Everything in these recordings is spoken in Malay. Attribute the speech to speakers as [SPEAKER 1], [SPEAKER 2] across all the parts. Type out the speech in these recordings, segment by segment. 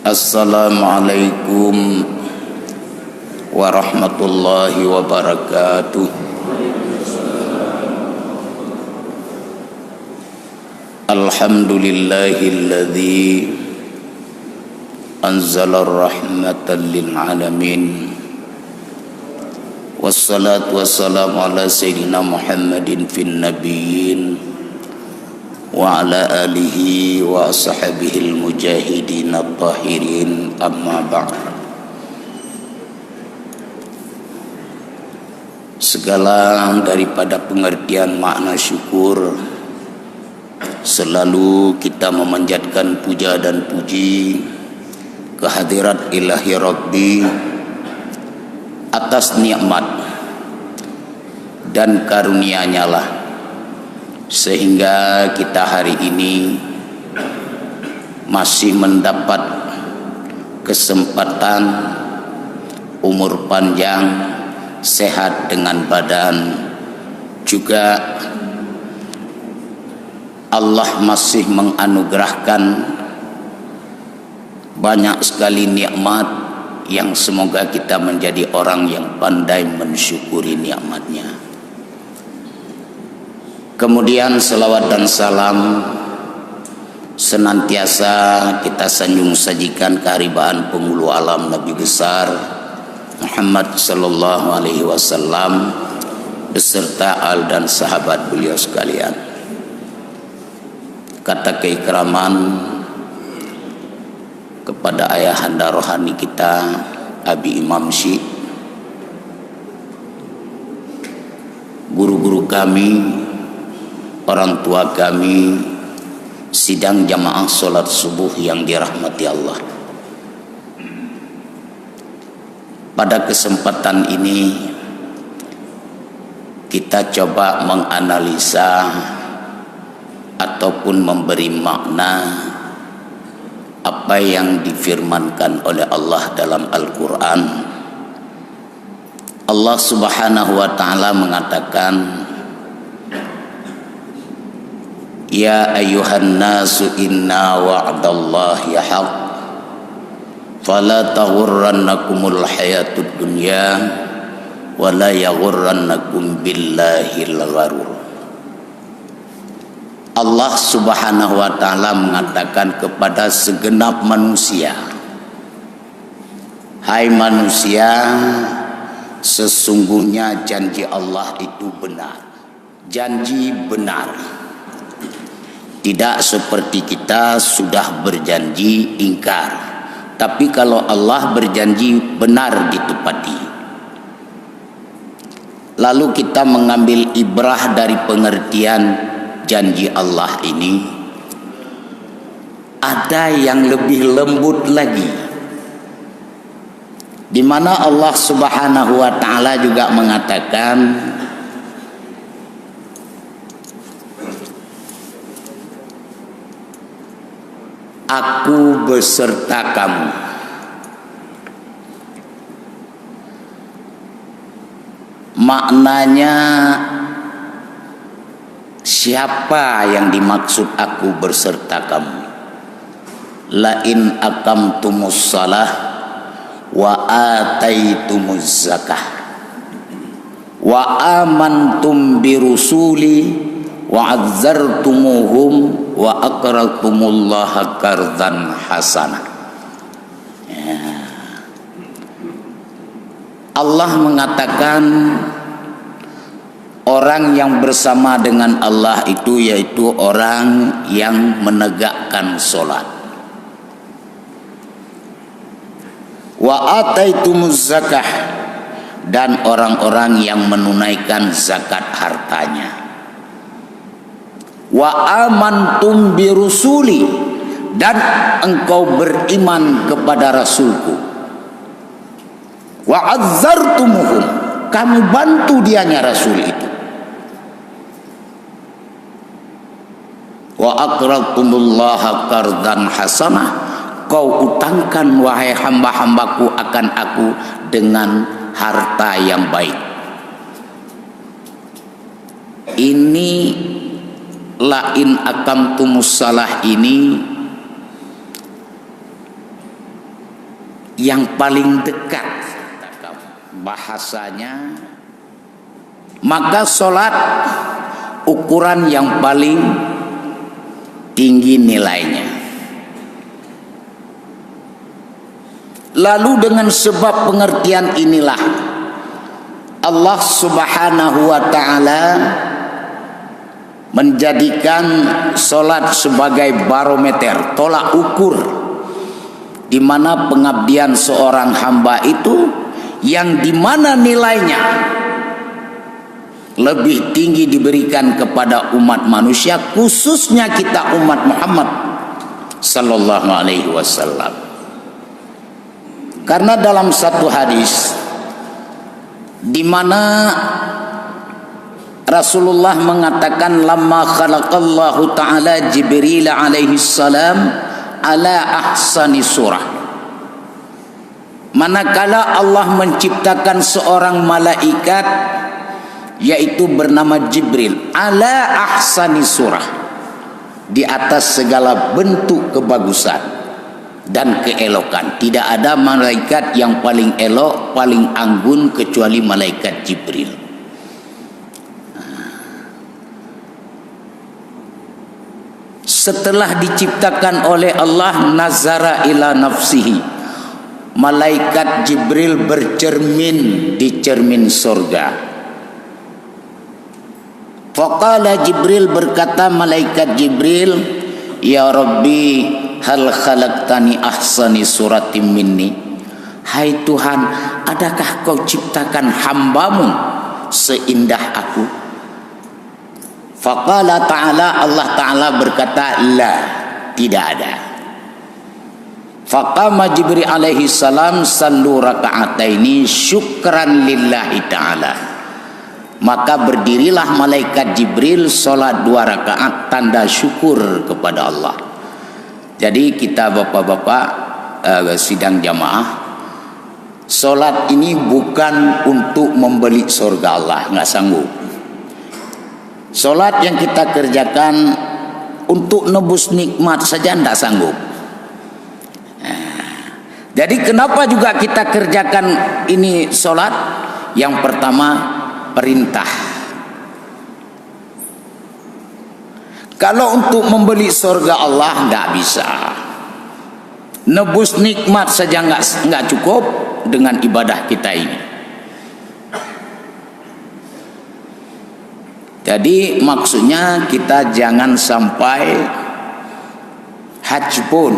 [SPEAKER 1] Assalamualaikum warahmatullahi wabarakatuh. Alhamdulillahilladzi anzala rahmatan lil alamin. Wassalatu wassalamu ala sayyidina Muhammadin fin nabiyyin wa ala alihi wa ashabihil mujahidin at-tahirin, amma ba'd. Segala daripada pengertian makna syukur selalu kita memanjatkan puja dan puji kehadirat ilahi Rabbi atas nikmat dan karunia-Nya lah, sehingga kita hari ini masih mendapat kesempatan umur panjang, sehat dengan badan, juga Allah masih menganugerahkan banyak sekali nikmat yang semoga kita menjadi orang yang pandai mensyukuri nikmatnya. Kemudian selawat dan salam senantiasa kita sanjung sajikan keharibaan penghulu alam Nabi besar Muhammad sallallahu alaihi wasallam beserta al dan sahabat beliau sekalian. Kata keikraman kepada ayahanda rohani kita Abi Imam Syekh, guru-guru kami, orang tua kami, sidang jamaah sholat subuh yang dirahmati Allah. Pada kesempatan ini kita coba menganalisa ataupun memberi makna apa yang difirmankan oleh Allah dalam Al-Quran. Allah Subhanahu wa ta'ala mengatakan, Ya ayyuhan nasu inna wa'dallahi haqq fala taghurrannakumul hayatud dunya wa la yaghurrannakum billahil gharur. Allah Subhanahu wa ta'ala mengatakan kepada segenap manusia, hai manusia, sesungguhnya janji Allah itu benar. Janji benar. Tidak seperti kita sudah berjanji ingkar, tapi kalau Allah berjanji benar ditepati. Lalu kita mengambil ibrah dari pengertian janji Allah ini, ada yang lebih lembut lagi, di mana Allah Subhanahu wa ta'ala juga mengatakan, Aku beserta kamu. Maknanya, siapa yang dimaksud aku beserta kamu? La in aqamtumus shalah wa ataitumuz zakah wa amantum bi rusuli wa azzartumuhum wa aqradtumullaha qardan hasanah. Allah mengatakan orang yang bersama dengan Allah itu yaitu orang yang menegakkan sholat. Wa ataitumuz zakah, dan orang-orang yang menunaikan zakat hartanya. Wa amantum birusuli, dan engkau beriman kepada Rasulku. Wa azzartumuhum, kamu bantu dianya Rasul itu. Wa aqradtumullaha qardan hasanah, kau utangkan wahai hamba-hambaku akan aku dengan harta yang baik. Ini lain akamtumus salah ini yang paling dekat bahasanya, maka sholat ukuran yang paling tinggi nilainya. Lalu dengan sebab pengertian inilah Allah Subhanahu wa ta'ala menjadikan sholat sebagai barometer, tolak ukur, di mana pengabdian seorang hamba itu yang di mana nilainya lebih tinggi diberikan kepada umat manusia, khususnya kita umat Muhammad sallallahu alaihi wasallam. Karena dalam satu hadis di mana Rasulullah mengatakan, lamma khalaqallahu ta'ala Jibril alaihi salam ala ahsani surah, manakala Allah menciptakan seorang malaikat yaitu bernama Jibril ala ahsani surah, di atas segala bentuk kebagusan dan keelokan. Tidak ada malaikat yang paling elok, paling anggun kecuali malaikat Jibril. Setelah diciptakan oleh Allah, nazara ila nafsihi, malaikat Jibril bercermin di cermin surga. Faqala Jibril, berkata malaikat Jibril, ya Rabbi, hal khalaqtani ahsani suratim minni. Hai Tuhan, adakah kau ciptakan hambamu seindah aku? Faqala ta'ala, Allah ta'ala berkata, la, tidak ada. Faqama Jibril alaihi salam sallu raka'ataini syukran lillahi ta'ala. Maka berdirilah malaikat Jibril sholat 2 rakaat tanda syukur kepada Allah. Jadi kita bapak-bapak sidang jamaah, sholat ini bukan untuk membeli surga Allah, nggak sanggup. Sholat yang kita kerjakan untuk nebus nikmat saja nggak sanggup. Jadi kenapa juga kita kerjakan ini sholat? Yang pertama, perintah. Kalau untuk membeli surga Allah nggak bisa. Nebus nikmat saja nggak cukup dengan ibadah kita ini. Jadi maksudnya kita jangan sampai haji pun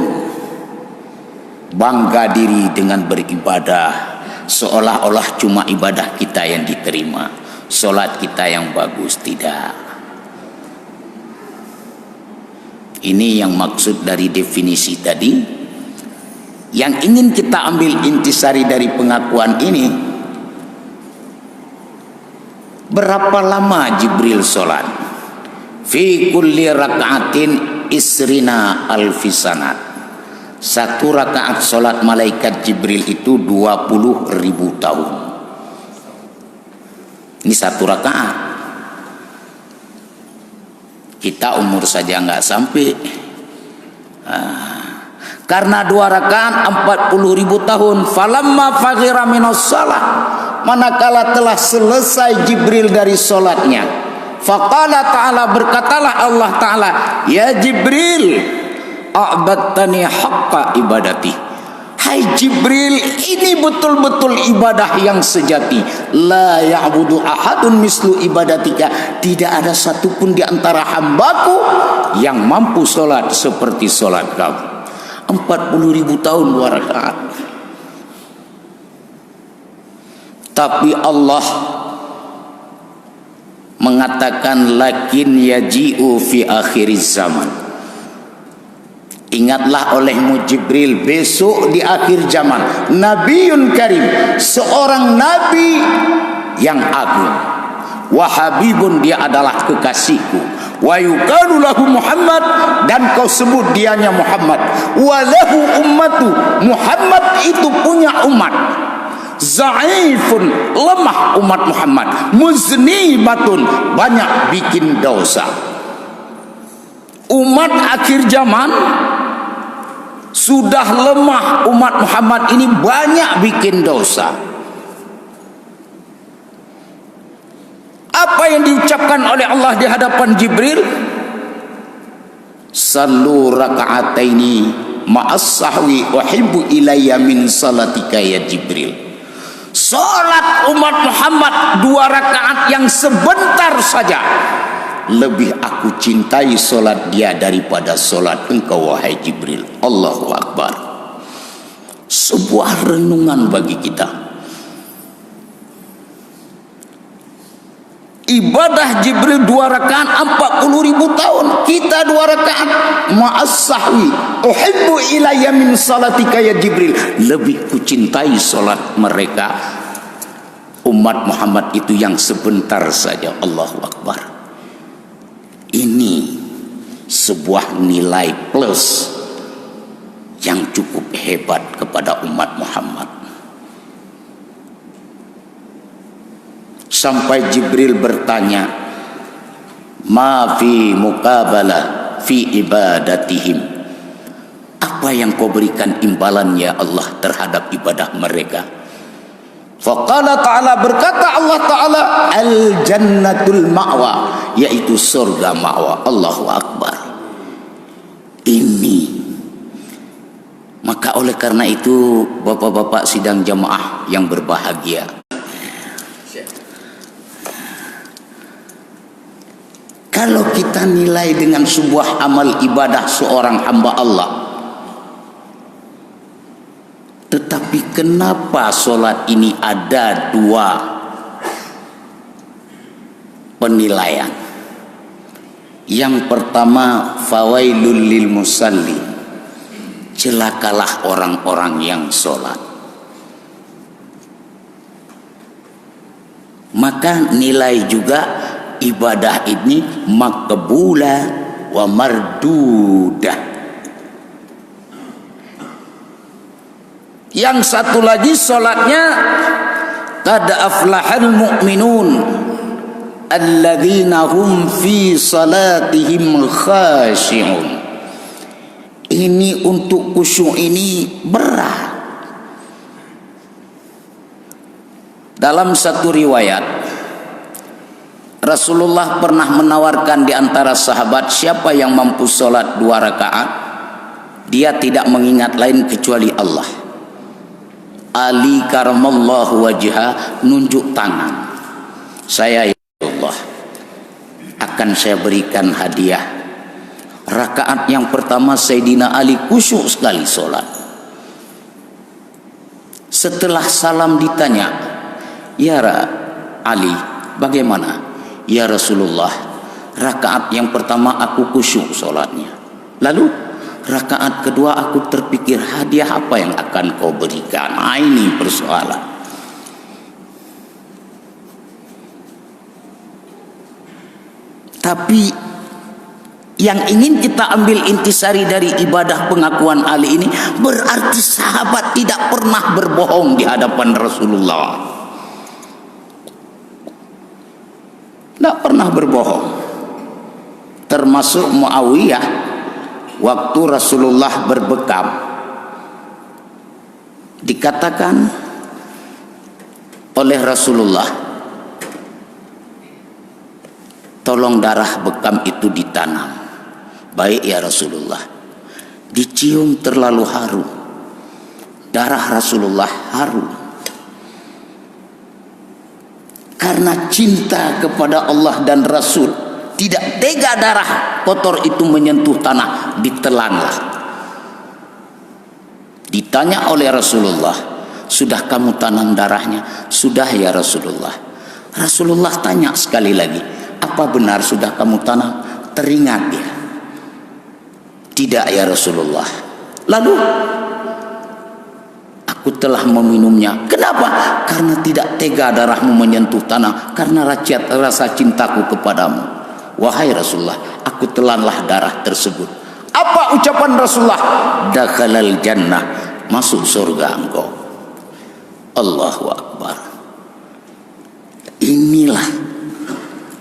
[SPEAKER 1] bangga diri dengan beribadah seolah-olah cuma ibadah kita yang diterima, sholat kita yang bagus. Tidak. Ini yang maksud dari definisi tadi. Yang ingin kita ambil intisari dari pengakuan ini, berapa lama Jibril sholat? Fi kulli raka'atin isrina alfisanat. 1 rakaat sholat malaikat Jibril itu 20.000 tahun. Ini 1 rakaat. Kita umur saja nggak sampai. Karena 2 rakaat 40.000 tahun. Falamma faghira minas salah, manakala telah selesai Jibril dari sholatnya, faqala ta'ala, berkatalah Allah ta'ala, ya Jibril, a'badtani haqqa ibadati. Hai Jibril, ini betul-betul ibadah yang sejati. La ya'budu ahadun mislu ibadatika. Tidak ada satupun di antara hambaku yang mampu sholat seperti sholat kamu. 40.000 tahun 2 rakaat. Tapi Allah mengatakan, lakin yaji'u fi akhiriz zaman. Ingatlah olehmu Jibril, besok di akhir zaman, Nabiun Karim, seorang Nabi yang agung. Wahabibun, dia adalah kekasihku. Wa yuqalu lahu Muhammad, dan kau sebut dianya Muhammad. Walahu ummatu, Muhammad itu punya umat. Za'ifun, lemah umat Muhammad. Muznibatun, banyak bikin dosa. Umat akhir zaman Sudah lemah umat Muhammad ini, banyak bikin dosa. Apa yang diucapkan oleh Allah di hadapan Jibril? Sallu raka'ataini ma'as sahwi uhibbu ilayya min salatika ya Jibril. Salat umat Muhammad 2 rakaat yang sebentar saja, lebih aku cintai solat dia daripada solat engkau wahai Jibril. Allahu Akbar. Sebuah renungan bagi kita. Ibadah Jibril 2 rakaat 40.000 tahun, kita 2 rakaat ma'as sahwi uhibbu ilayya min salatika ya Jibril. Lebih kucintai solat mereka umat Muhammad itu yang sebentar saja. Allahu Akbar. Ini sebuah nilai plus yang cukup hebat kepada umat Muhammad. Sampai Jibril bertanya, ma fi muqabalah fi ibadatihim. Apa yang kau berikan imbalan ya Allah terhadap ibadah mereka? Faqala ta'ala, berkata Allah Ta'ala, al jannatul ma'wa, yaitu surga ma'wa. Allahu Akbar. Ini, maka oleh karena itu bapak-bapak sidang jamaah yang berbahagia, kalau kita nilai dengan sebuah amal ibadah seorang hamba Allah, tetapi kenapa solat ini ada 2 penilaian? Yang pertama, fawailul lil musalli, celakalah orang-orang yang solat. Maka nilai juga ibadah ini maqbulah wa mardudah. Yang satu lagi solatnya, qad aflahal mu'minun alladzina hum fi salatihim khashi'un. Ini untuk khusyuk ini berat. Dalam satu riwayat, Rasulullah pernah menawarkan di antara sahabat, siapa yang mampu sholat 2 rakaat, dia tidak mengingat lain kecuali Allah. Ali karamallahu wajha nunjuk tangan, saya ya Allah akan saya berikan hadiah. Rakaat yang pertama Sayyidina Ali khusyuk sekali sholat. Setelah salam ditanya, ya Ali, bagaimana? Ya Rasulullah, rakaat yang pertama aku khusyuk sholatnya. Lalu rakaat kedua aku terpikir, hadiah apa yang akan kau berikan? Nah, ini persoalan. Tapi yang ingin kita ambil intisari dari ibadah pengakuan Ali ini, berarti sahabat tidak pernah berbohong di hadapan Rasulullah. Tidak pernah berbohong. Termasuk Muawiyah, waktu Rasulullah berbekam, dikatakan oleh Rasulullah, tolong darah bekam itu ditanam. Baik ya Rasulullah. Dicium terlalu harum, darah Rasulullah harum. Karena cinta kepada Allah dan Rasul, tidak tega darah kotor itu menyentuh tanah, ditelanlah. Ditanya oleh Rasulullah, sudah kamu tanam darahnya? Sudah ya Rasulullah. Rasulullah tanya sekali lagi, apa benar sudah kamu tanam? Teringat dia, tidak ya Rasulullah. Lalu, aku telah meminumnya. Kenapa? Karena tidak tega darahmu menyentuh tanah, karena rasa cintaku kepadamu. Wahai Rasulullah, aku telanlah darah tersebut. Apa ucapan Rasulullah? Dakhalal jannah, masuk surga engkau. Allahu Akbar. Inilah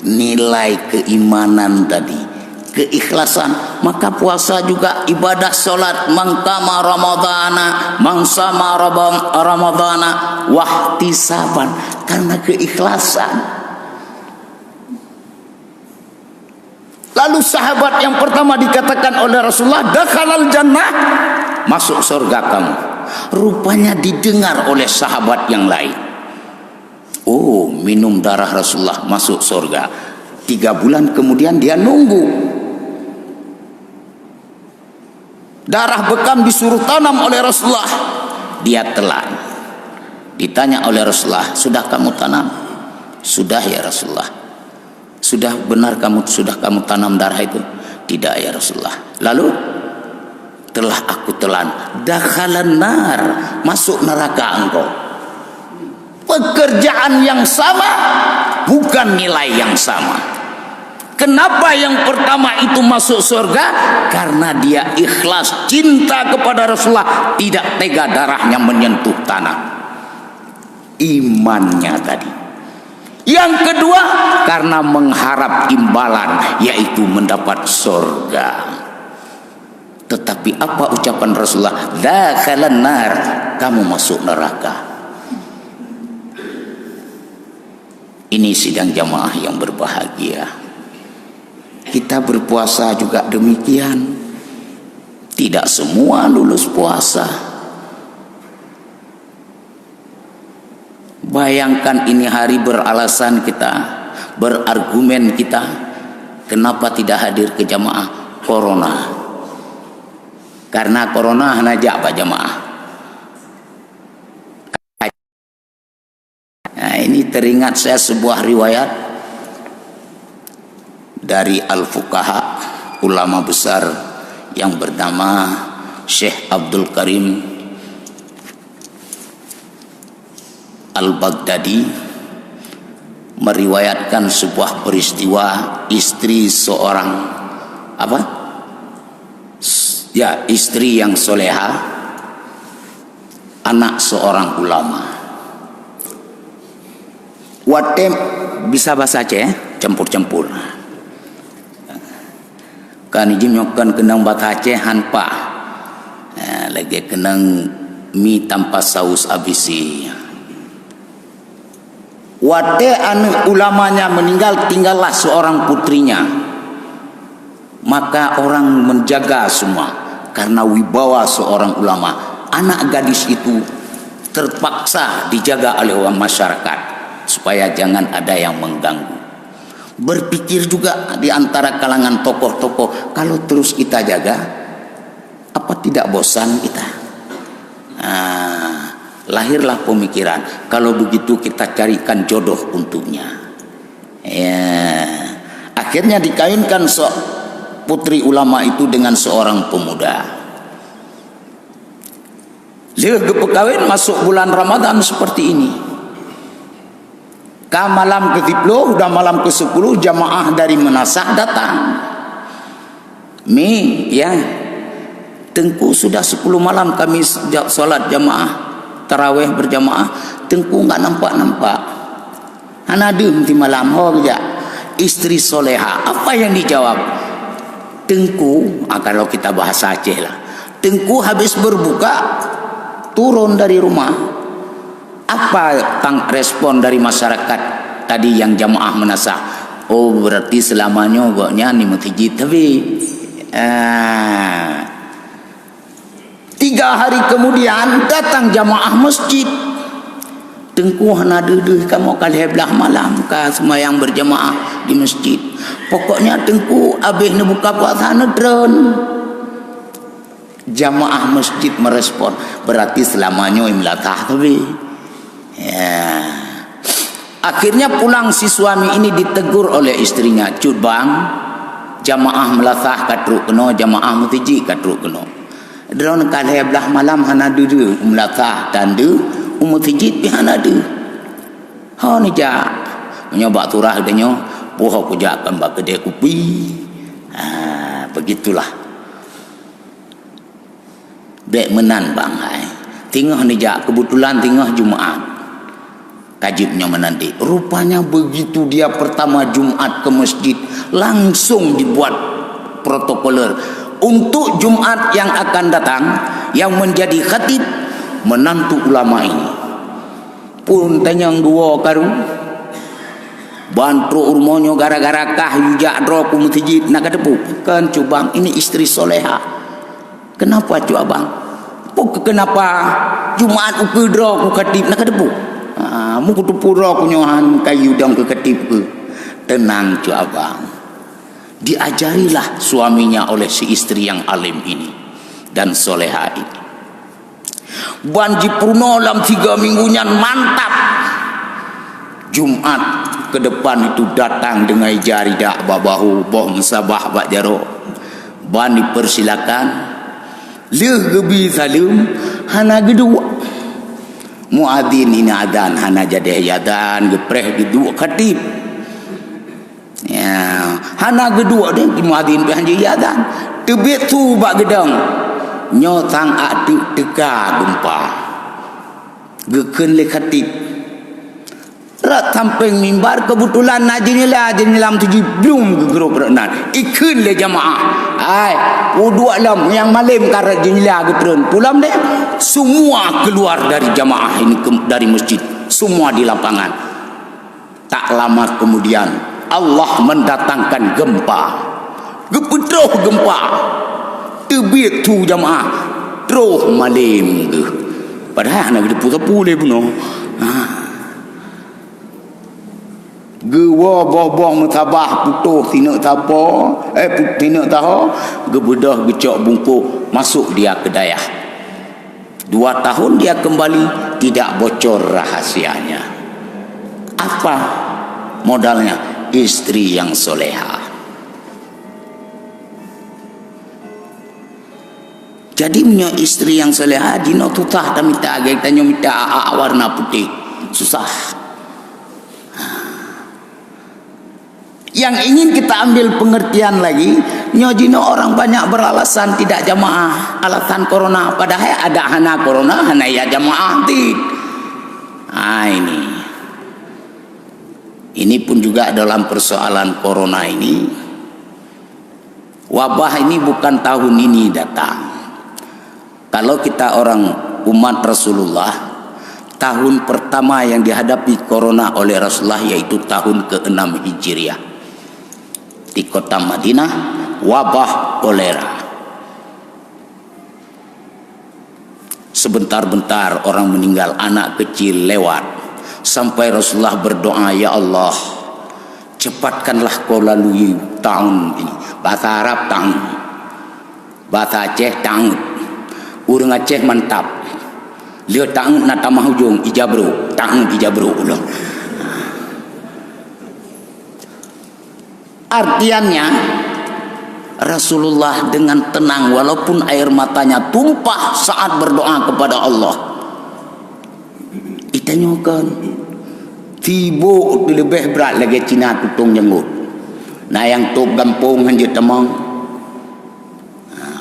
[SPEAKER 1] nilai keimanan tadi. keikhlasan. Maka puasa juga ibadah solat, mangkama ramadhana mangsama ramadhana wahtisaban, karena keikhlasan. Lalu sahabat yang pertama dikatakan oleh Rasulullah, dakhalal jannah, masuk surga kamu. Rupanya didengar oleh sahabat yang lain. Oh, minum darah Rasulullah masuk surga. 3 bulan kemudian dia nunggu. Darah bekam disuruh tanam oleh Rasulullah, dia telan. Ditanya oleh Rasulullah, sudah kamu tanam? Sudah ya Rasulullah. Sudah benar sudah kamu tanam darah itu? Tidak ya Rasulullah. Lalu, telah aku telan. Dakhalan nar, masuk neraka engkau. Pekerjaan yang sama, bukan nilai yang sama. Kenapa yang pertama itu masuk surga? Karena dia ikhlas, cinta kepada Rasulullah, tidak tega darahnya menyentuh tanah. Imannya tadi. Yang kedua, karena mengharap imbalan, yaitu mendapat surga. Tetapi apa ucapan Rasulullah? Dakhalan nar, kamu masuk neraka. Ini sidang jamaah yang berbahagia. Kita berpuasa juga demikian. Tidak semua lulus puasa. Bayangkan ini hari beralasan kita, berargumen kita, kenapa tidak hadir ke jamaah? Corona. Karena corona hanajak Pak jamaah. Nah, ini teringat saya sebuah riwayat dari al-fuqaha, ulama besar yang bernama Syekh Abdul Karim Al-Baghdadi, meriwayatkan sebuah peristiwa istri seorang istri yang soleha, anak seorang ulama. Watem bisa bahasa Aceh, campur-campur. Kan ijim nyokan kenang bahasa Aceh hanpa. Lagi kenang mie tanpa saus abisi. Wate anu ulamanya meninggal, tinggallah seorang putrinya. Maka orang menjaga semua karena wibawa seorang ulama. Anak gadis itu terpaksa dijaga oleh orang masyarakat supaya jangan ada yang mengganggu. Berpikir juga di antara kalangan tokoh-tokoh, kalau terus kita jaga, apa tidak bosan kita? Lahirlah pemikiran, kalau begitu kita carikan jodoh untuknya. Akhirnya dikawinkan putri ulama itu dengan seorang pemuda. Dia kepekawin masuk bulan Ramadan seperti ini. Malam ke-10, udah malam ke-10, jamaah dari Menasah datang. Tengku sudah 10 malam kami sholat jamaah, tarawih berjamaah, Tengku nggak nampak-nampak. Hanadum di malam ya. Istri soleha, apa yang dijawab? Tengku, kalau kita bahasa Aceh lah, Tengku habis berbuka turun dari rumah. Apa respon dari masyarakat tadi yang jamaah Menasah? Oh, berarti selamanya goknya ni mutijid. Tapi 3 hari kemudian datang jamaah masjid. Tengku hana duduk kamu kali belah malam ka sembahyang berjamaah di masjid. Pokoknya Tengku habis nak buka puasa nedron. Jamaah masjid merespon, berarti selamanya imlatah tapi. Akhirnya pulang si suami ini ditegur oleh istrinya, "Cut bang, jamaah melasah katruk keno, jamaah mutiji katruk keno. Drone kalih belah malam hana dudu melasah tandu, mutiji pi hana du. Ha ni ja, nyoba turah denyo, poho ku ja kan ba kedai kopi." Begitulah. Dek menan bang hai. Tingah ni ja kebetulan tingah Jumaat. Kajibnya menanti. Rupanya begitu dia pertama Jumat ke masjid, langsung dibuat protokoler untuk Jumat yang akan datang, yang menjadi khatib menantu ulama ini. Pun tanyang dua karu bantu urmonyo gara-gara kah yujak dro ku masjid nak kadepu kan cubang ini istri soleha. Kenapa cubang? Kenapa Jumat uku dro ku khatib nak kadepu? Mu kudu pura ku nyohan kayu dang ke khatib ke. Tenang cubang. Diajarilah suaminya oleh si istri yang alim ini dan soleha ini. Banji Purno dalam 3 minggunya mantap. Jumat ke depan itu datang dengan jari dak babahu boh musabah bak jaro. Ban dipersilakan. Leh gebi salim hana gedua. Muadzin ini adan hana jadi adan gepreh gedua khatib. Ya, hana gedua deh muadzin behanji adan. Tebet tu bak gedang. Nyotang adik teka gempa geken le khatib rat samping mimbar kebetulan najinilah jenilam tuji belum gegerok renan ikun le jamaah ai udua lam yang malam karat jenilah getren pulam deh semua keluar dari jamaah ini dari masjid semua di lapangan. Tak lama kemudian Allah mendatangkan gempa gepedoh gempa tebit tu jamaah terus malam ke padahal nak depu-depu le puno gewa boh-boh mutabah putuh tinak tapo tinak taho gebedah gecok bungkuk masuk dia ke dayah 2 tahun dia kembali tidak bocor rahasianya. Apa modalnya? Istri yang soleha. Jadi punya istri yang soleha dino tutah dan minta agak tanya minta warna putih susah. Yang ingin kita ambil pengertian lagi, nyojino orang banyak beralasan tidak jamaah alasan corona, padahal ada hana corona hana ya jamaah tid. Ini pun juga dalam persoalan corona ini, wabah ini bukan tahun ini datang. Kalau kita orang umat Rasulullah, tahun pertama yang dihadapi corona oleh Rasulullah yaitu tahun ke-6 Hijriah. Di kota Madinah, wabah kolera. Sebentar-bentar orang meninggal, anak kecil lewat. Sampai Rasulullah berdoa, ya Allah, cepatkanlah kau lalui tahun ini. Bahasa Arab tahun, bahasa Aceh tahun. Urang Aceh mantap. Lihat tahun nak tamah hujung ijabru, tahun ijabru ulang. Artiannya Rasulullah dengan tenang walaupun air matanya tumpah saat berdoa kepada Allah. Itanyakan tibo lebih berat lagi Cina tutung jenggut. Nah yang top gampung hanjut temang.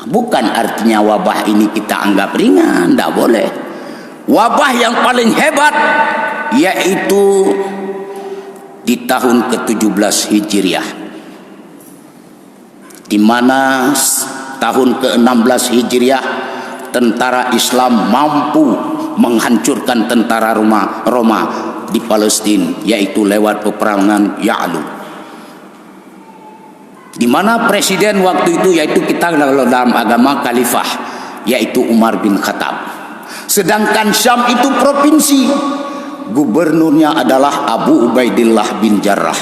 [SPEAKER 1] Bukan artinya wabah ini kita anggap ringan, tidak boleh. Wabah yang paling hebat yaitu di tahun ke-17 Hijriah, di mana tahun ke-16 Hijriah tentara Islam mampu menghancurkan tentara Roma di Palestina, yaitu lewat peperangan Ya'lu. Di mana presiden waktu itu yaitu kita dalam agama khalifah yaitu Umar bin Khattab. Sedangkan Syam itu provinsi, gubernurnya adalah Abu Ubaidillah bin Jarrah.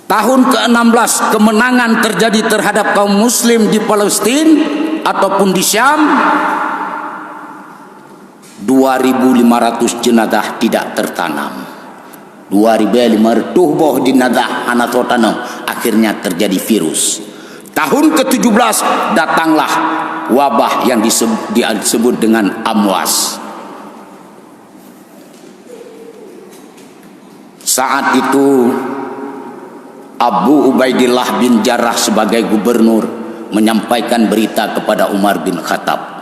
[SPEAKER 1] Tahun ke-16 kemenangan terjadi terhadap kaum muslim di Palestina ataupun di Syam. 2.500 jenazah tidak tertanam. 2.500 boh jenazah anak tanam, akhirnya terjadi virus. Tahun ke-17 datanglah wabah yang disebut dengan Amwas. Saat itu Abu Ubaidillah bin Jarrah sebagai gubernur menyampaikan berita kepada Umar bin Khattab.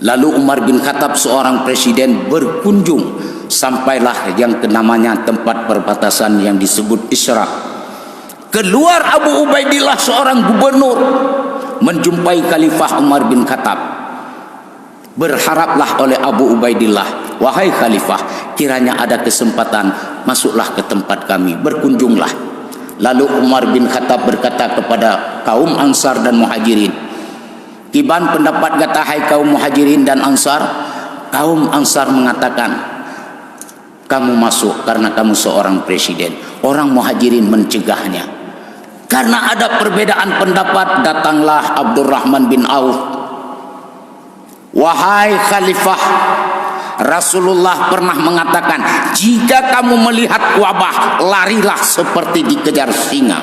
[SPEAKER 1] Lalu Umar bin Khattab seorang presiden berkunjung, sampailah yang namanya tempat perbatasan yang disebut Isra. Keluar Abu Ubaidillah seorang gubernur menjumpai Khalifah Umar bin Khattab. Berharaplah oleh Abu Ubaidillah, wahai Khalifah, kiranya ada kesempatan, masuklah ke tempat kami, berkunjunglah. Lalu Umar bin Khattab berkata kepada kaum Ansar dan Muhajirin, kiban pendapat kata hai kaum Muhajirin dan Ansar. Kaum Ansar mengatakan, kamu masuk karena kamu seorang presiden. Orang Muhajirin mencegahnya. Karena ada perbedaan pendapat, datanglah Abdurrahman bin Auf. Wahai Khalifah, Rasulullah pernah mengatakan, jika kamu melihat wabah, larilah seperti dikejar singa.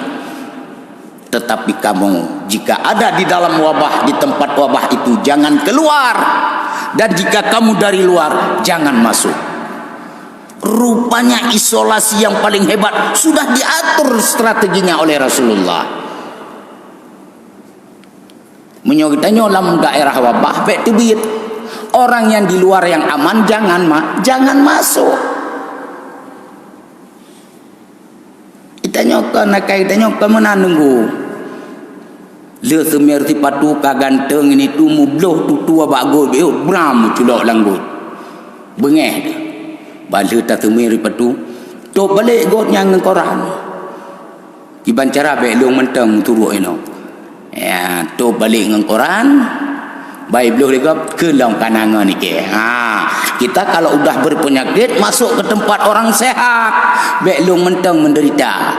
[SPEAKER 1] Tetapi kamu, jika ada di dalam wabah, di tempat wabah itu, jangan keluar. Dan jika kamu dari luar, jangan masuk. Rupanya isolasi yang paling hebat sudah diatur strateginya oleh Rasulullah. Menyogitanya dalam daerah wabah, baik tebit. Orang yang di luar yang aman jangan masuk. Itanya mana nunggu. Le semer ti patu ka ganteng ini tu mubloh tu tua bagus be bram culok langgut. Bengeh dia. Bala ta semer patu. Tok balik got yang Quran. Kiban cara be long menteng turuk ino. Ya, tok balik dengan Quran. Baik belum lagi ke dalam kanangan ni ke. Kita kalau udah berpenyakit masuk ke tempat orang sehat, belum mentang menderita.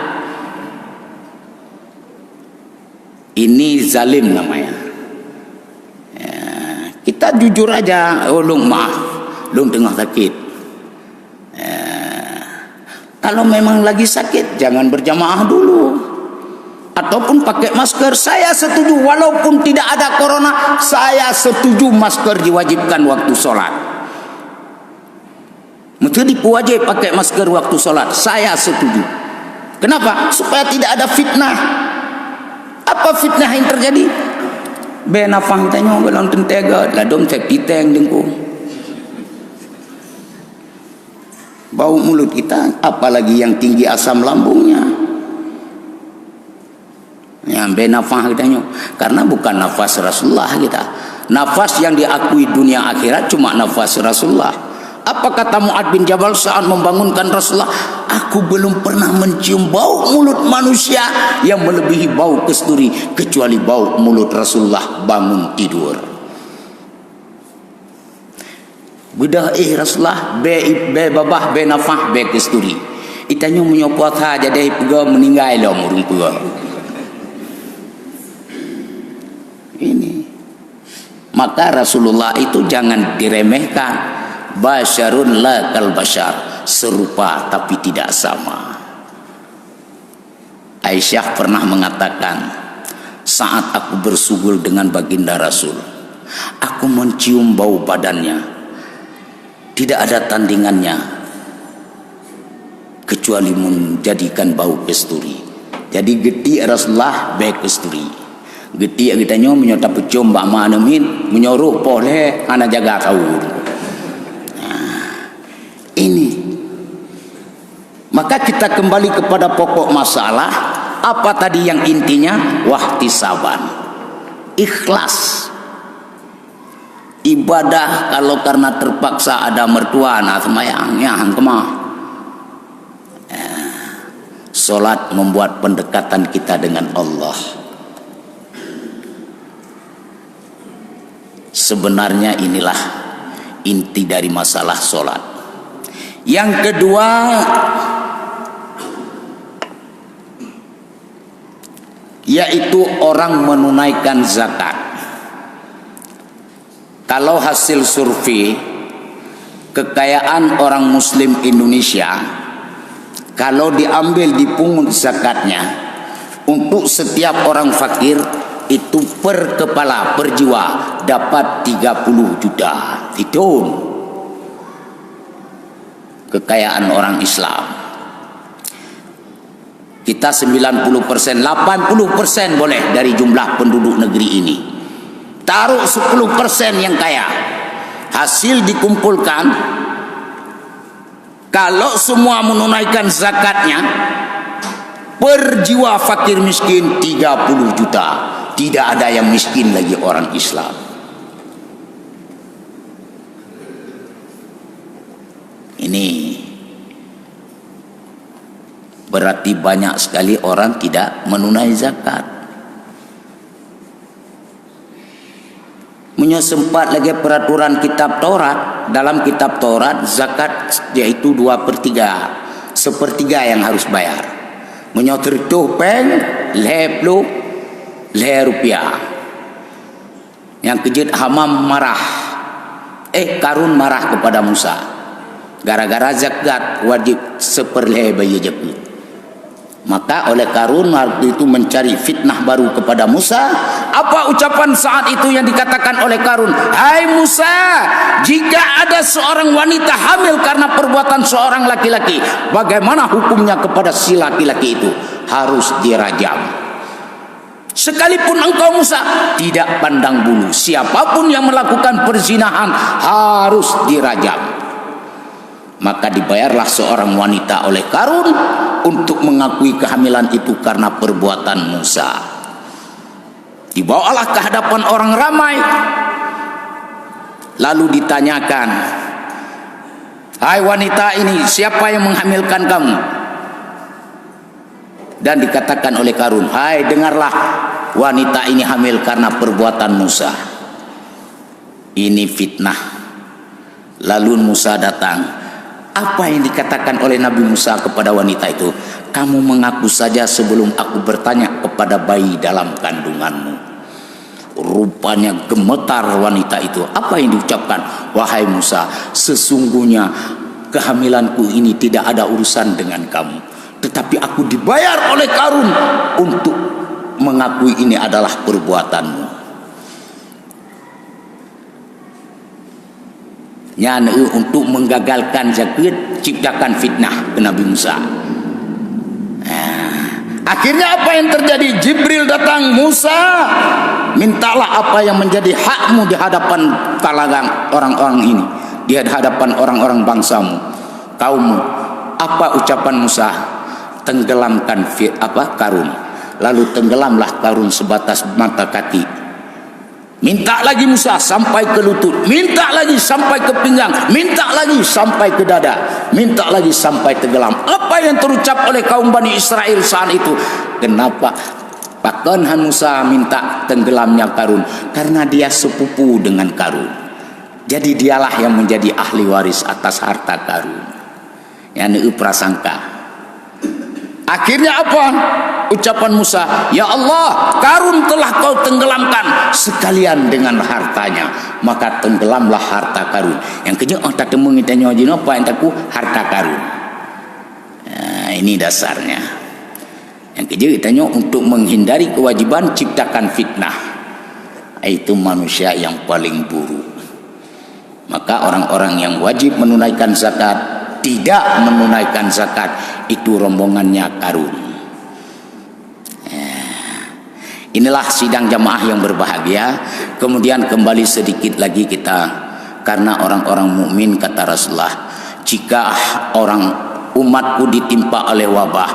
[SPEAKER 1] Ini zalim namanya. Ya, kita jujur aja, long maaf, long tengah sakit. Ya, kalau memang lagi sakit jangan berjamaah dulu. Ataupun pakai masker. Saya setuju, walaupun tidak ada corona, saya setuju masker diwajibkan waktu sholat. Mesti diwajib pakai masker waktu sholat. Saya setuju. Kenapa? Supaya tidak ada fitnah. Apa fitnah yang terjadi? Benafang tanya kalau tentega, ladom saya piteng dengku. Bau mulut kita, apalagi yang tinggi asam lambungnya. Yang benafah kitanya, karena bukan nafas Rasulullah kita. Nafas yang diakui dunia akhirat cuma nafas Rasulullah. Apa kata Mu'ad bin Jabal saat membangunkan Rasulullah? Aku belum pernah mencium bau mulut manusia yang melebihi bau kesturi kecuali bau mulut Rasulullah bangun tidur. Budah Rasulullah be babah be nafah be kesturi. Itanya menyopot saja deh pega meninggal lah murung pega. Ini maka Rasulullah itu jangan diremehkan. Basyarun la kal basyar, serupa tapi tidak sama. Aisyah pernah mengatakan, saat aku bersugul dengan baginda Rasul, aku mencium bau badannya, tidak ada tandingannya kecuali menjadikan bau kesturi. Jadi geti Rasulullah baik kesturi. Geti kita nyo menyota pecium mbak manamin menyuruh boleh anak jaga kau. Ini maka kita kembali kepada pokok masalah. Apa tadi yang intinya? Wahtisaban, ikhlas. Ibadah kalau karena terpaksa ada mertua nah semayangnya kemah. Solat membuat pendekatan kita dengan Allah. Sebenarnya inilah inti dari masalah solat. Yang kedua, yaitu orang menunaikan zakat. Kalau hasil survei kekayaan orang Muslim Indonesia, kalau diambil dipungut zakatnya, untuk setiap orang fakir itu per kepala, per jiwa dapat 30 juta. Itu kekayaan orang Islam. Kita 90%, 80% boleh dari jumlah penduduk negeri ini. Taruh 10% yang kaya. Hasil dikumpulkan, kalau semua menunaikan zakatnya, Per jiwa fakir miskin 30 juta. Tidak ada yang miskin lagi orang Islam. Ini berarti banyak sekali orang tidak menunai zakat. Sempat lagi peraturan kitab Taurat. Dalam kitab Taurat zakat yaitu 2/3, 1/3 yang harus bayar. Menyotir topeng leblu rupiah. Yang kejut Hamam marah. Karun marah kepada Musa. Gara-gara zakat wajib 1/4 bayi jepit. Maka oleh Karun waktu itu mencari fitnah baru kepada Musa. Apa ucapan saat itu yang dikatakan oleh Karun? Hai Musa, jika ada seorang wanita hamil karena perbuatan seorang laki-laki, bagaimana hukumnya kepada si laki-laki itu? Harus dirajam. Sekalipun engkau Musa tidak pandang bulu, siapapun yang melakukan perzinahan harus dirajam. Maka dibayarlah seorang wanita oleh Karun untuk mengakui kehamilan itu karena perbuatan Musa. Dibawalah ke hadapan orang ramai. Lalu ditanyakan, hai wanita ini, siapa yang menghamilkan kamu? Dan dikatakan oleh Karun, hai dengarlah, wanita ini hamil karena perbuatan Musa. Ini fitnah. Lalu Musa datang. Apa yang dikatakan oleh Nabi Musa kepada wanita itu? Kamu mengaku saja sebelum aku bertanya kepada bayi dalam kandunganmu. Rupanya gemetar wanita itu. Apa yang diucapkan? Wahai Musa, sesungguhnya kehamilanku ini tidak ada urusan dengan kamu. Tetapi aku dibayar oleh Karun untuk mengakui ini adalah perbuatanmu. Untuk menggagalkan zakat, ciptakan fitnah ke Nabi Musa. Akhirnya apa yang terjadi? Jibril datang, Musa, mintalah apa yang menjadi hakmu di hadapan kalangan orang-orang ini, di hadapan orang-orang bangsamu, kaummu. Apa ucapan Musa? Tenggelamkan Karun. Lalu tenggelamlah Karun sebatas mata kaki. Minta lagi Musa sampai ke lutut, minta lagi sampai ke pinggang, minta lagi sampai ke dada, minta lagi sampai tenggelam. Apa yang terucap oleh kaum Bani Israel saat itu? Kenapa Pakanhan Musa minta tenggelamnya Karun? Karena dia sepupu dengan Karun. Jadi dialah yang menjadi ahli waris atas harta Karun. Yang prasangka. Akhirnya apa ucapan Musa? Ya Allah, Karun telah kau tenggelamkan sekalian dengan hartanya. Maka tenggelamlah harta Karun. Yang kejauh tak temu ngitanya wajin apa yang taku harta Karun. Nah, ini dasarnya. Yang kejauh ditanya untuk menghindari kewajiban ciptakan fitnah. Itu manusia yang paling buruk. Maka orang-orang yang wajib menunaikan zakat tidak menunaikan zakat, itu rombongannya Karun. Inilah sidang jamaah yang berbahagia. Kemudian kembali sedikit lagi kita, karena orang-orang mukmin kata Rasulullah, jika orang umatku ditimpa oleh wabah,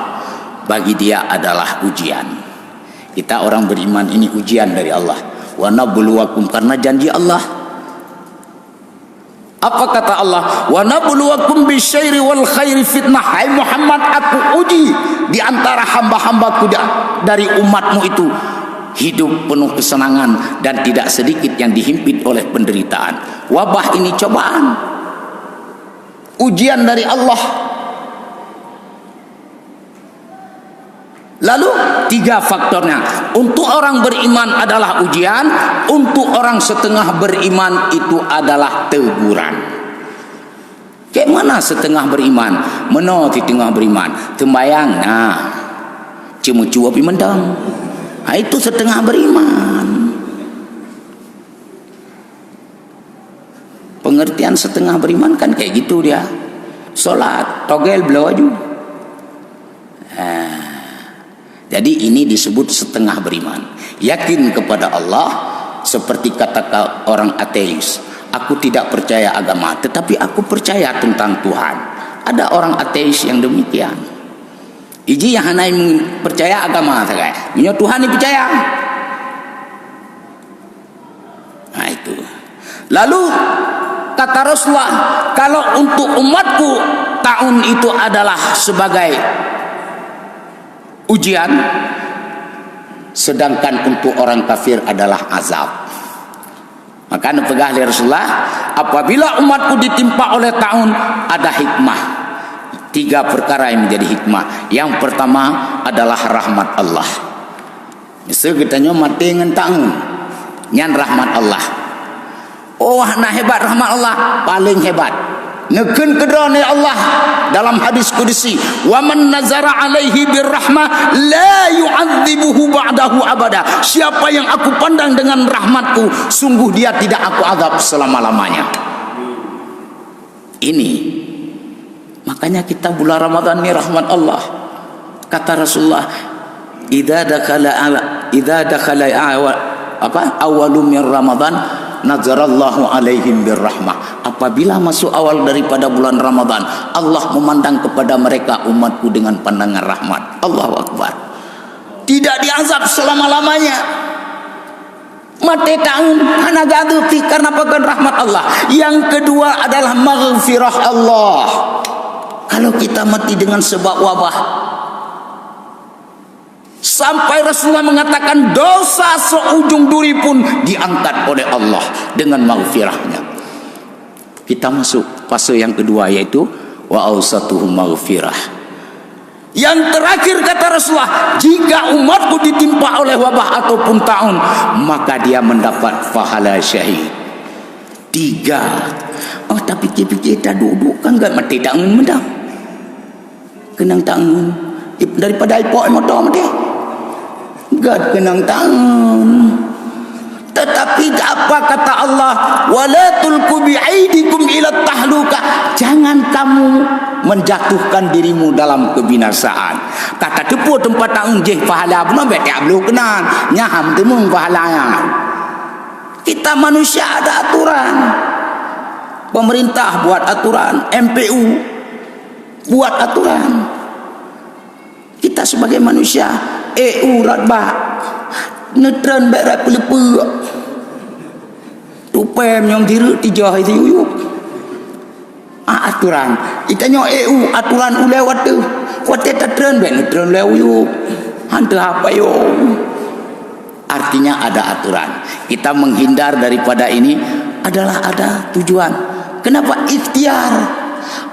[SPEAKER 1] bagi dia adalah ujian. Kita orang beriman ini ujian dari Allah. Wa nabluwakum, karena janji Allah. Apa kata Allah? Wa nabluwakum bisyarri wal khairi fitnah. Hai Muhammad, aku uji di antara hamba-hambaku dari umatmu itu hidup penuh kesenangan dan tidak sedikit yang dihimpit oleh penderitaan. Wabah ini cobaan, ujian dari Allah. Lalu 3 faktornya. Untuk orang beriman adalah ujian, untuk orang setengah beriman itu adalah teguran. Kayak mana setengah beriman? Meno di tengah beriman, tembayang, nah cuma cuap mendang. Nah, itu setengah beriman. Pengertian setengah beriman kan kayak gitu dia. Salat togel belaju. Jadi ini disebut setengah beriman. Yakin kepada Allah seperti kata orang ateis. Aku tidak percaya agama, tetapi aku percaya tentang Tuhan. Ada orang ateis yang demikian. Iji yang hanai percaya agama sagai. Menyo Tuhan ni percaya. Nah itu. Lalu kata Rasulullah, kalau untuk umatku tahun itu adalah sebagai ujian, sedangkan untuk orang kafir adalah azab. Maka nepegah oleh Rasulullah, apabila umatku ditimpa oleh tahun, ada hikmah. 3 perkara yang menjadi hikmah. Yang pertama adalah rahmat Allah. Misal kita mati dengan tahun, nyan rahmat Allah. Oh, nah hebat rahmat Allah, paling hebat. Neken kedone Allah dalam hadis qudsi, wa man nazara alaihi birrahmah la yu'adzibuhu ba'dahu abada. Siapa yang aku pandang dengan rahmatku, sungguh dia tidak aku azab selama-lamanya. Ini makanya kita bulan Ramadan ini rahmat Allah. Kata Rasulullah, idza dakhala awalu min Ramadan nazarallahu alaihim birrahmah. Apabila masuk awal daripada bulan Ramadan, Allah memandang kepada mereka umatku dengan pandangan rahmat. Allahu Akbar. Tidak diazab selama-lamanya. Mati tahun hana gaduti karena pakai rahmat Allah. Yang kedua adalah maghfirah Allah. Kalau kita mati dengan sebab wabah, sampai Rasulullah mengatakan dosa seujung duri pun diangkat oleh Allah dengan maghfirahnya. Kita masuk fase yang kedua, yaitu wa awsatuhum maghfirah. Yang terakhir kata Rasulullah, jika umatku ditimpa oleh wabah ataupun tahun, maka dia mendapat pahala syahid. 3. Oh, tapi fikir-fikir tak duduk kan gak mati tangan mendak. Kenang tangan daripada ipok motor mati. Gak kenang tangan. Tetapi apa kata Allah, wala tulqu bi'aidikum ila tahluka. Jangan kamu menjatuhkan dirimu dalam kebinasaan. Kata tepu tempat tak unjih pahala pun tak belum kenal. Nyaham temung pahalanya. Kita manusia ada aturan. Pemerintah buat aturan, MPU buat aturan. Kita sebagai manusia, EU ratba netran berat pelepu tupem yang diri tijah itu yuk aturan itanya EU aturan ulewat tu kuat netran berat netran lewat hantu apa yuk. Artinya ada aturan. Kita menghindar daripada ini adalah ada tujuan. Kenapa? Ikhtiar.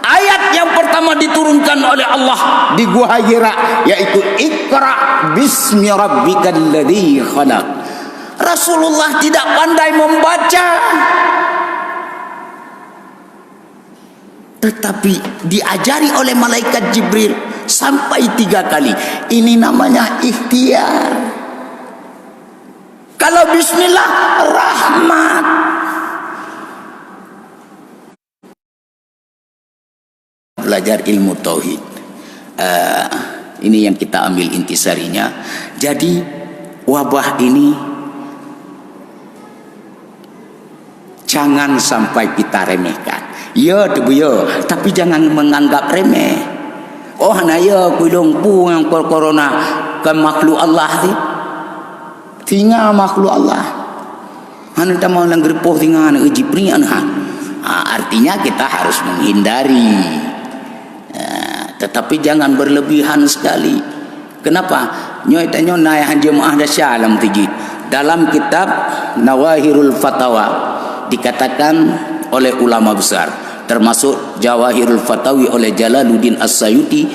[SPEAKER 1] Ayat yang pertama diturunkan oleh Allah di Gua Hira, yaitu Iqra bismi rabbikal ladzi khalaq. Rasulullah tidak pandai membaca, tetapi diajari oleh malaikat Jibril sampai 3 kali. Ini namanya ikhtiar. Kalau bismillah rahmat. Belajar ilmu tauhid. Ini yang kita ambil intisarinya. Jadi wabah ini jangan sampai kita remehkan. Ya tu ya, tapi jangan menganggap remeh. Oh hana ya kulung pu yang corona ke makhluk Allah ni. Tinggal makhluk Allah. Hana tak mau lang grepoh tinggal nak jipri anhan. Artinya kita harus menghindari. Tetapi jangan berlebihan sekali. Kenapa? Nyoy tanyo naik jemaah dasya alam tijid. Dalam kitab Nawahirul Fatawa dikatakan oleh ulama besar, termasuk Jawahirul Fatawi oleh Jalaluddin As-Sayuti,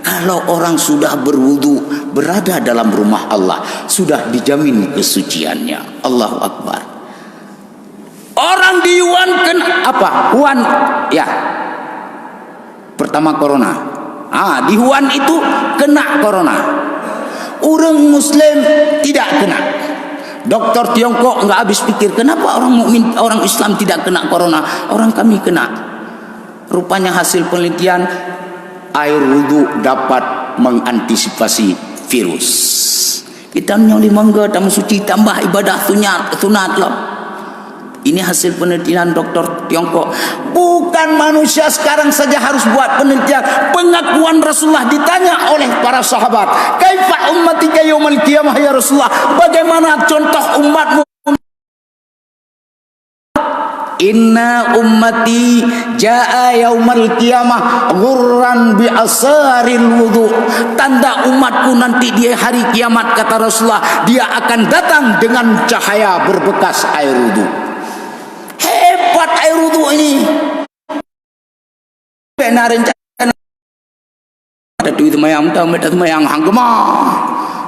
[SPEAKER 1] kalau orang sudah berwudu berada dalam rumah Allah, sudah dijamin kesuciannya. Allahu Akbar. Orang di Wuhan apa? Wuhan ya. Pertama corona. Di Wuhan itu kena corona. Orang Muslim tidak kena. Doktor Tiongkok enggak habis pikir kenapa orang mukmin, orang Islam tidak kena corona, orang kami kena. Rupanya hasil penelitian, air wudu dapat mengantisipasi virus. Kita nyoli mangga tamu suci tambah ibadah sunat lah. Ini hasil penelitian dokter Tiongkok. Bukan manusia sekarang saja harus buat penelitian. Pengakuan Rasulullah ditanya oleh para sahabat, "Kaifa ummatika yaumal qiyamah ya Rasulullah?" Bagaimana contoh umatmu? Inna ummati jaa yaumal qiyamah ghurran bi asaril wudu. Tanda umatku nanti di hari kiamat, kata Rasulullah, dia akan datang dengan cahaya berbekas air wudu. Hebat air wudu ini. Benarin ada duit mayang tahu medat mayang hanggema.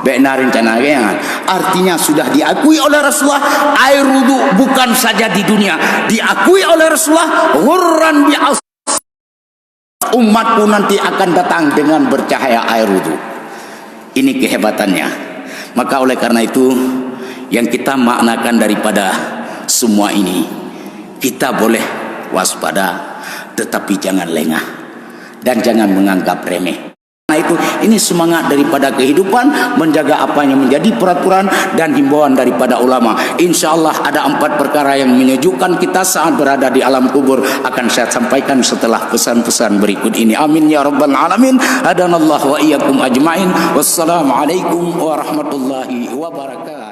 [SPEAKER 1] Benar rencana yang artinya sudah diakui oleh Rasulullah, air wudu bukan saja di dunia, diakui oleh Rasulullah, ghurran bi as, umatku nanti akan datang dengan bercahaya air wudu. Ini kehebatannya. Maka oleh karena itu yang kita maknakan daripada semua ini, kita boleh waspada tetapi jangan lengah dan jangan menganggap remeh. Nah itu, ini semangat daripada kehidupan, menjaga apa yang menjadi peraturan dan himbauan daripada ulama. Insya Allah ada 4 perkara yang menyejukkan kita saat berada di alam kubur, akan saya sampaikan setelah pesan-pesan berikut ini. Amin ya rabbal alamin. Hadanallahu wa iyyakum ajmain. Wassalamualaikum warahmatullahi wabarakatuh.